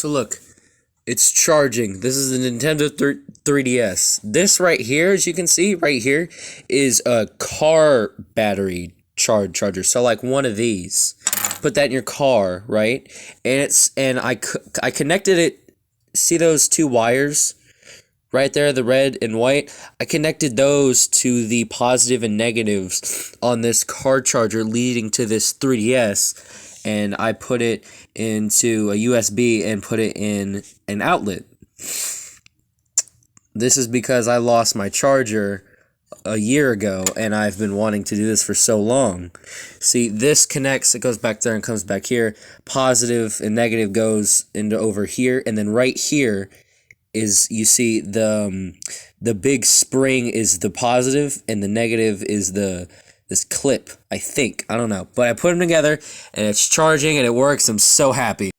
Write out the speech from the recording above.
So look, it's charging. This is the Nintendo 3DS. This right here, as you can see right here, is a car battery charger. So like one of these. Put that in your car, right? And I connected it. See those two wires right there, the red and white? I connected those to the positive and negatives on this car charger leading to this 3DS, and I put it into a USB and put it in an outlet. This is because I lost my charger a year ago, and I've been wanting to do this for so long. See, this connects, it goes back there and comes back here. Positive and negative goes into over here, and then right here is, you see, the big spring is the positive, and the negative is this clip, I think. I don't know. But I put them together, and it's charging, and it works. I'm so happy.